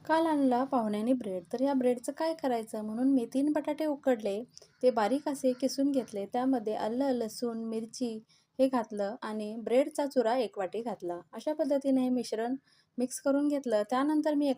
काल आणला पाहुण्याने ब्रेड. तर या ब्रेडचं काय करायचं म्हणून मी 3 बटाटे उकडले. ते बारीक असे किसून घेतले. त्यामध्ये आलं, लसूण, मिरची हे घातलं आणि ब्रेडचा चुरा 1 वाटी घातला. अशा पद्धतीने हे मिश्रण मिक्स करून घेतलं. त्यानंतर मी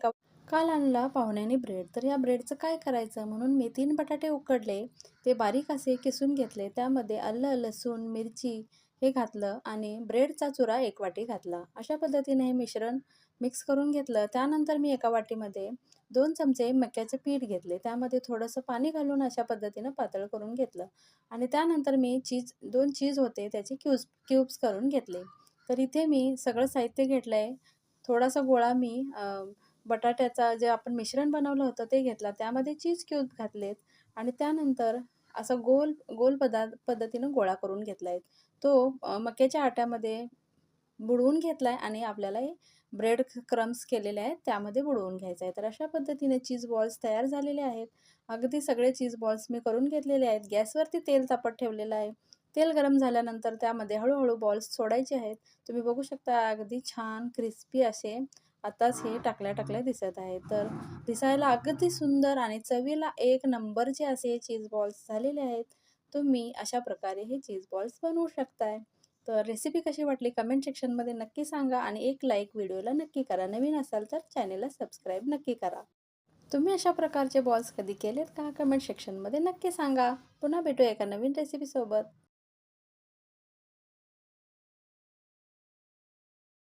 काल आणला पाहुण्याने ब्रेड. तर या ब्रेडचं काय करायचं म्हणून मी 3 बटाटे उकडले. ते बारीक असे किसून घेतले. त्यामध्ये आलं, लसूण, मिरची हे घातलं आणि ब्रेडचा चुरा 1 वाटी घातला. अशा पद्धतीने हे मिश्रण मिक्स करून घेतलं. त्यानंतर मी एका वाटीमध्ये 2 चमचे मक्याचे पीठ घेतले. त्यामध्ये थोडंसं पाणी घालून अशा पद्धतीनं पातळ करून घेतलं आणि त्यानंतर मी 2 चीज होते त्याचे क्यूब्स करून घेतले. तर इथे मी सगळं साहित्य घेतलं आहे. थोडासा गोळा मी बटाट्याचा जे आपण मिश्रण बनवलं होतं ते घेतला. त्यामध्ये चीज क्यूब घातलेत आणि त्यानंतर असा गोल गोल पद्धतीनं गोळा करून घेतला आहे. तो मक्याच्या आट्यामध्ये बुडवून घेतलाय आणि आपल्याला हे ब्रेड क्रम्स केलेले आहेत त्यामध्ये बुडवून घ्यायचं आहे. तर अशा पद्धतीने चीज बॉल्स तयार झालेले आहेत. अगदी सगळे चीज बॉल्स मी करून घेतलेले आहेत. गॅसवरती तेल तापत ठेवलेलं आहे. तेल गरम झाल्यानंतर त्यामध्ये हळू बॉल्स सोडायचे आहेत. तुम्ही बघू शकता अगदी छान क्रिस्पी असे आताच हे टाकल्या दिसत आहेत. तर दिसायला अगदी सुंदर आणि चवीला एक नंबरचे असे चीज बॉल्स झालेले आहेत. तुम्ही अशा प्रकारे हे चीज बॉल्स बनवू शकताय. तर रेसिपी कशी वाटली कमेंट सेक्शनमध्ये नक्की सांगा आणि एक लाईक व्हिडिओला नक्की करा. नवीन असाल तर चॅनेलला सबस्क्राईब नक्की करा. तुम्ही अशा प्रकारचे बॉल्स कधी केलेत का? कमेंट सेक्शनमध्ये नक्की सांगा. पुन्हा भेटूया एका नवीन रेसिपीसोबत.